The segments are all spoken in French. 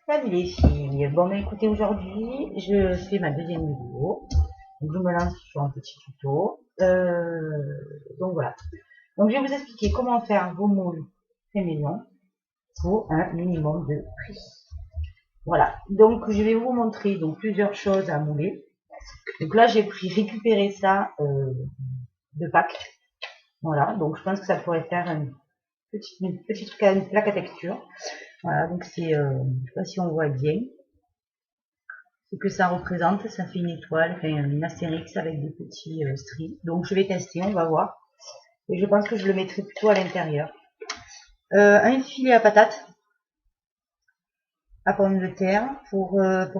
Salut les filles, bon bah écoutez, aujourd'hui je fais ma deuxième vidéo, donc je me lance sur un petit tuto, donc voilà, donc je vais vous expliquer comment faire vos moules faits maison pour un minimum de prix. Voilà, donc je vais vous montrer donc plusieurs choses à mouler. Donc là j'ai récupéré ça de Pâques, voilà, donc je pense que ça pourrait faire une petite plaque à texture. Voilà, donc c'est, je sais pas si on voit bien ce que ça représente. Ça fait une étoile, enfin une astérix avec des petits stries. Donc je vais tester, on va voir. Et je pense que je le mettrai plutôt à l'intérieur. Un filet à patates, à pommes de terre, pour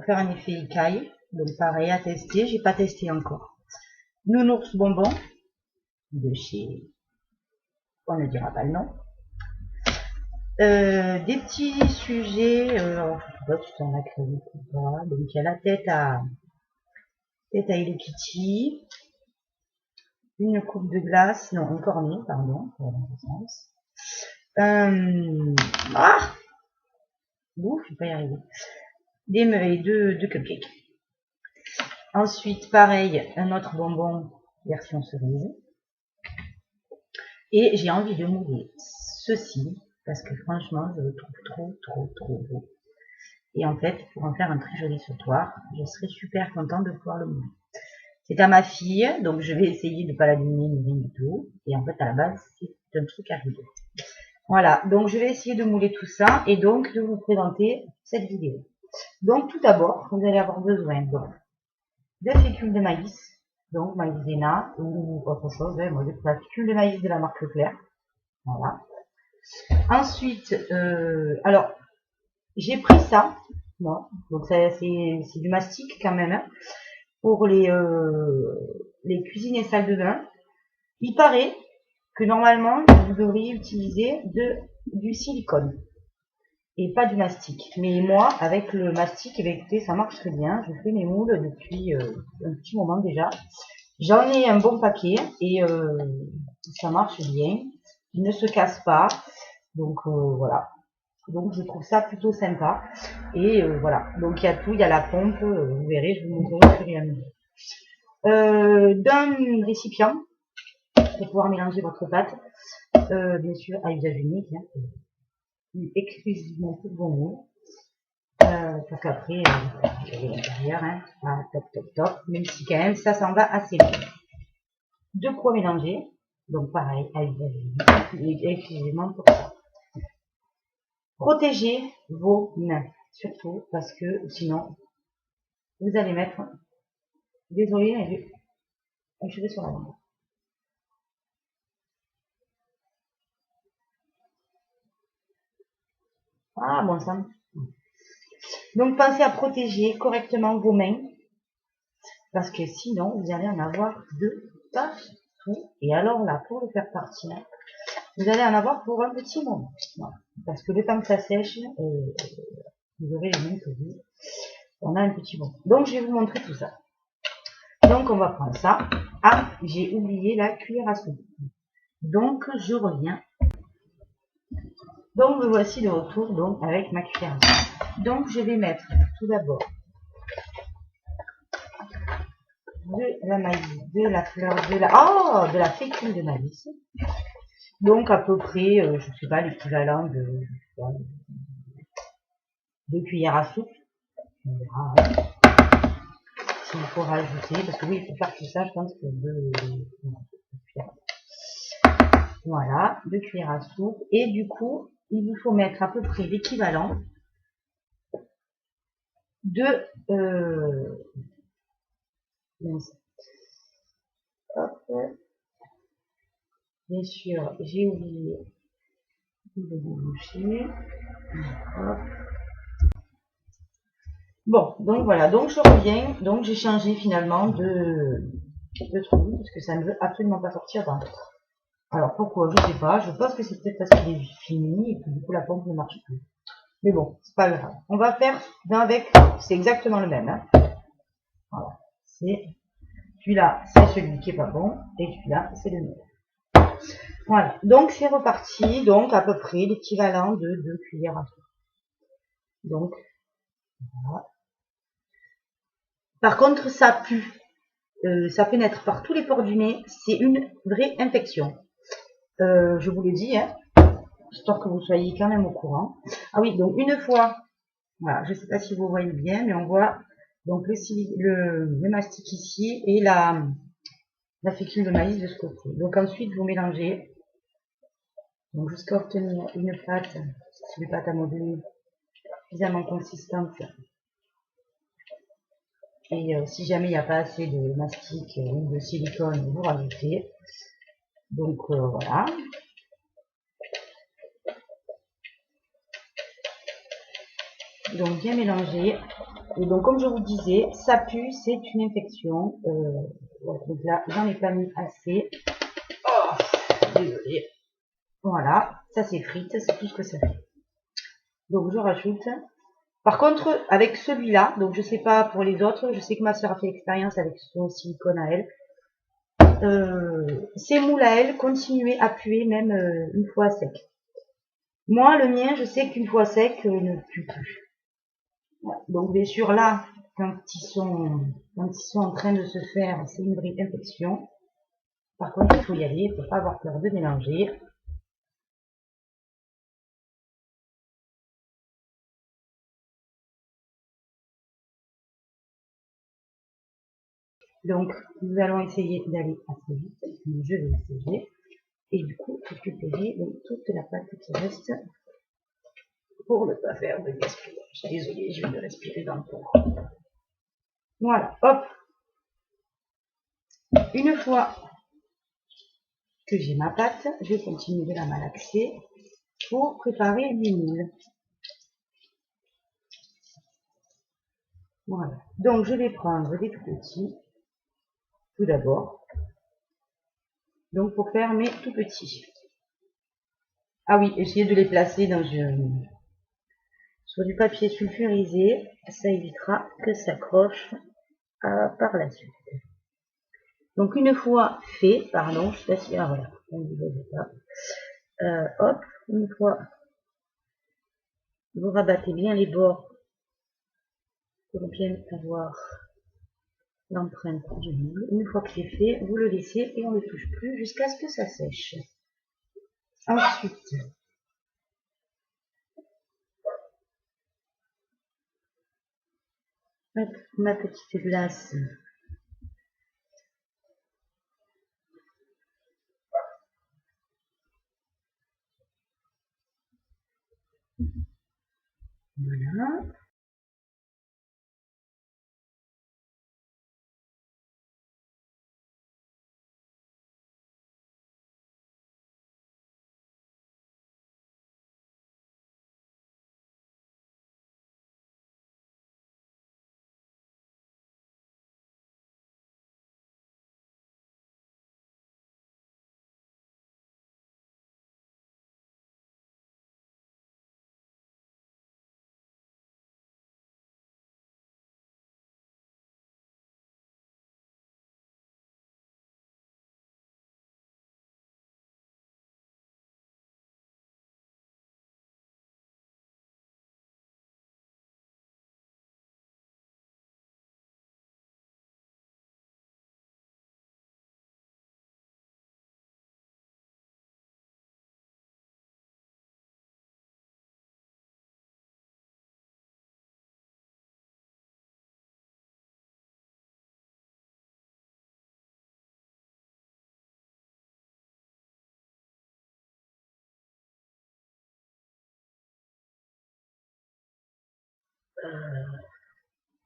faire un effet écaille. Donc pareil, à tester, j'ai pas testé encore. Nounours bonbons, de chez, on ne dira pas le nom. Des petits sujets, alors je sais pas si c'est en acrylique ou pas. Donc il y a la tête à Hello Kitty, une coupe de glace, non, un cornet, pardon, dans ce sens. Ouf, je vais pas y arriver. Deux cupcakes. Ensuite, pareil, un autre bonbon version cerise. Et j'ai envie de mouler ceci, parce que franchement, je le trouve trop beau. Et en fait, pour en faire un très joli sautoir, je serais super contente de pouvoir le mouler. C'est à ma fille, donc je vais essayer de ne pas l'abîmer ni rien du tout. Et en fait, à la base, c'est un truc à rideau. Voilà, donc je vais essayer de mouler tout ça et donc de vous présenter cette vidéo. Donc tout d'abord, vous allez avoir besoin de fécule de maïs, donc maïzena ou autre chose, moi j'ai pris la fécule de maïs de la marque Leclerc. Voilà. Ensuite, alors j'ai pris ça, bon, donc c'est du mastic quand même, hein, pour les cuisines et salles de bain. Il paraît que normalement vous devriez utiliser du silicone et pas du mastic. Mais moi, avec le mastic, eh bien, écoutez, ça marche très bien. Je fais mes moules depuis un petit moment déjà. J'en ai un bon paquet et ça marche bien. Il ne se casse pas. Donc voilà. Donc je trouve ça plutôt sympa. Et voilà. Donc il y a tout, il y a la pompe. Vous verrez, je vous montrerai au fur et à mesure. D'un récipient pour pouvoir mélanger votre pâte. Bien sûr, à usage unique. Hein, exclusivement pour vos moules. Parce qu'après, l'intérieur, hein, pas top, même si quand même ça s'en va assez bien. De quoi mélanger, donc pareil, à usage unique, exclusivement pour ça. Protégez vos mains, surtout, parce que sinon, vous allez mettre, désolé, mais je vais sur la langue. Ah, bon sang. Donc, pensez à protéger correctement vos mains, parce que sinon, vous allez en avoir de partout. Et alors là, pour le faire partir, vous allez en avoir pour un petit moment. Voilà. Parce que le temps que ça sèche, vous aurez les mains que vous. On a un petit moment. Donc, je vais vous montrer tout ça. Donc, on va prendre ça. Ah, j'ai oublié la cuillère à soupe. Donc, je reviens. Donc, me voici de retour donc, avec ma cuillère à soupe. Donc, je vais mettre tout d'abord de la maïs, de la fleur, de la fécule de maïs. Donc, à peu près, je ne sais pas, l'équivalent de 2 cuillères à soupe. On verra, hein, s'il faut rajouter, parce que oui, il faut faire tout ça, je pense que 2 cuillères. Voilà, 2 cuillères à soupe. Et du coup, il vous faut mettre à peu près l'équivalent de hop, bien sûr, j'ai oublié de déboucher. Hop. Bon, donc voilà, donc je reviens, donc j'ai changé finalement de trou, parce que ça ne veut absolument pas sortir dans l'autre. Alors pourquoi, je sais pas, je pense que c'est peut-être parce qu'il est fini et que du coup la pompe ne marche plus. Mais bon, c'est pas grave. On va faire d'un avec, c'est exactement le même. Hein. Voilà, c'est celui-là, c'est celui qui est pas bon, et celui-là, c'est le meilleur. Voilà, donc c'est reparti, donc à peu près l'équivalent de 2 cuillères à soupe. Donc, Voilà. Par contre, ça pue. Ça pénètre par tous les pores du nez. C'est une vraie infection. Je vous le dis, hein, histoire que vous soyez quand même au courant. Ah oui, donc une fois, voilà, je ne sais pas si vous voyez bien, mais on voit donc le mastic ici et la fécule de maïs de ce côté. Donc ensuite, vous mélangez donc jusqu'à obtenir une pâte, une pâte à modeler suffisamment consistante. Et si jamais il n'y a pas assez de mastic ou de silicone, vous rajoutez. Donc voilà. Donc bien mélanger. Et donc comme je vous disais, ça pue, c'est une infection. Ouais, donc là, j'en ai pas mis assez. Oh, désolé. Voilà, ça s'effrite, c'est tout ce que ça fait. Donc je rajoute. Par contre, avec celui-là, donc je sais pas pour les autres, je sais que ma soeur a fait l'expérience avec son silicone à elle. Ces moules à elle, continuez à puer même une fois sec. Moi, le mien, je sais qu'une fois sec, ne pue plus. Voilà. Donc bien sûr là, quand ils sont en train de se faire, c'est une vraie infection. Par contre, il faut y aller, il ne faut pas avoir peur de mélanger. Donc, nous allons essayer d'aller assez vite. Je vais essayer. Et du coup, récupérer donc, toute la pâte qui reste pour ne pas faire de gaspillage. Désolée, je vais me respirer dans le pot. Voilà, hop. Une fois que j'ai ma pâte, je continue de la malaxer pour préparer les moules. Voilà. Donc, je vais prendre des tout petits, tout d'abord. Donc, pour faire mes tout petits. Ah oui, essayez de les placer dans sur du papier sulfurisé. Ça évitera que ça accroche par la suite. Donc, une fois fait, pardon, je sais pas si, ah voilà, on ne voit pas. Hop, une fois, vous rabattez bien les bords pour bien avoir l'empreinte du moule. Une fois que c'est fait, vous le laissez et on ne le touche plus jusqu'à ce que ça sèche. Ensuite, ma petite glace. Voilà.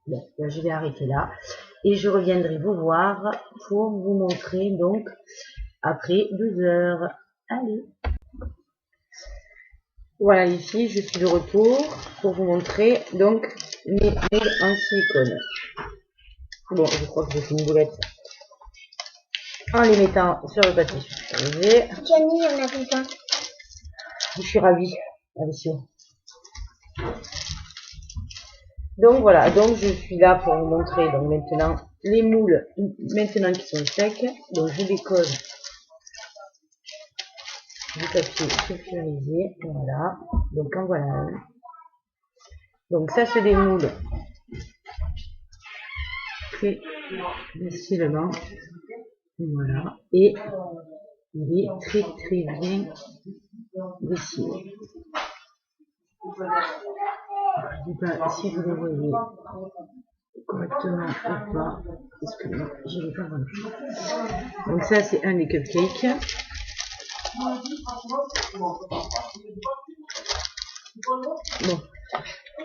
Bon, je vais arrêter là et je reviendrai vous voir pour vous montrer donc après 12 heures. Allez, voilà les filles, je suis de retour pour vous montrer donc mes moules en silicone. Bon, je crois que j'ai fait une boulette en les mettant sur le papier sulfurisé. Johnny, on a besoin. Je suis ravie. Allez, c'est bon. Donc voilà, donc je suis là pour vous montrer donc maintenant les moules maintenant qui sont secs. Donc je décolle du papier sulfurisé, voilà. Donc en voilà un. Donc ça se démoule très facilement. Voilà. Et il est très très bien dessiné. Je ne sais pas si vous le voyez correctement ou pas. Excusez-moi, je l'ai pas vraiment. Donc ça c'est un des cupcakes. Bon,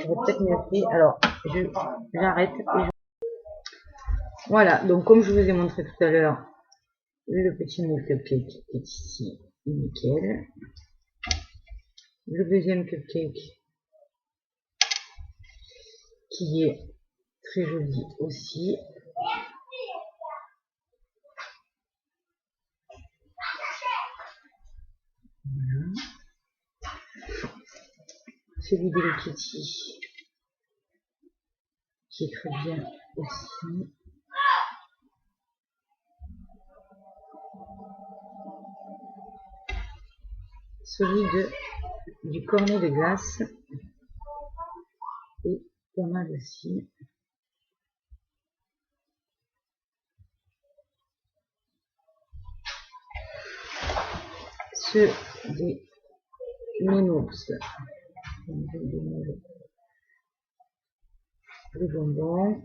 j'aurais peut-être mieux fait. Alors, j'arrête. Voilà, donc comme je vous ai montré tout à l'heure, le petit moule cupcake est ici, nickel. Le deuxième cupcake qui est très joli aussi. Voilà. Celui de Hello Kitty qui est très bien aussi. Celui du cornet de glace est pas mal aussi. Ceux des nounours, le bonbon.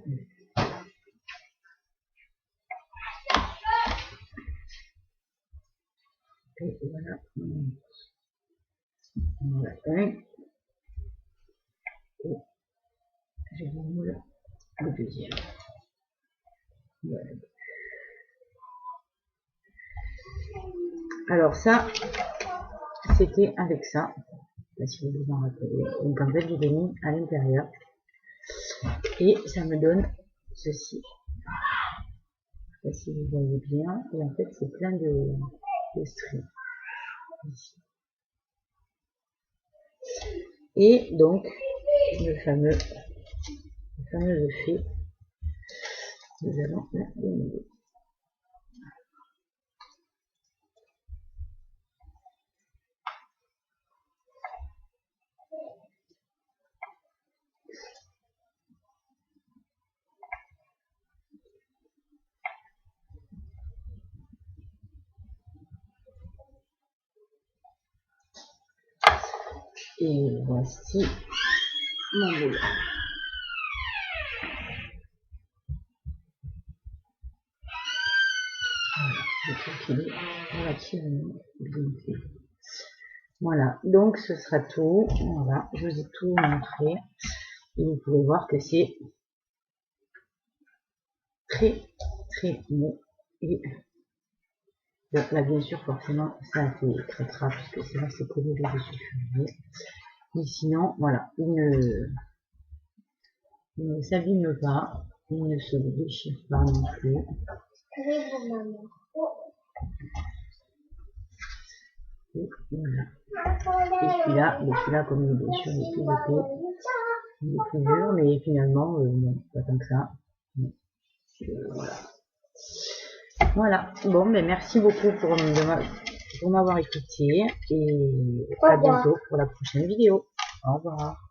Et voilà. Voilà un. Et je vous moule le deuxième. Voilà. Alors ça, c'était avec ça. Si vous vous en rappelez. Donc en fait, je l'ai mis à l'intérieur. Et ça me donne ceci. Je sais pas si vous voyez bien. Et en fait, c'est plein de stries. Ici. Et donc, le fameux effet, nous allons la démêler. Et voici mon moule. Voilà, je trouve qu'il est relativement bien fait. Voilà, donc ce sera tout. Voilà, je vous ai tout montré. Et vous pouvez voir que c'est très très mou. Et là, bien sûr, forcément, ça a fait crêtera puisque c'est là, c'est collé dessus. Mais sinon, voilà, il ne s'abîme pas, il ne se déchire pas non plus. Et voilà. Et celui-là, comme il est bien sûr, il est plus épais, il est plus dur, mais finalement, non, pas tant que ça. Voilà. Voilà. Bon, mais merci beaucoup pour m'avoir écouté et à bientôt pour la prochaine vidéo. Au revoir.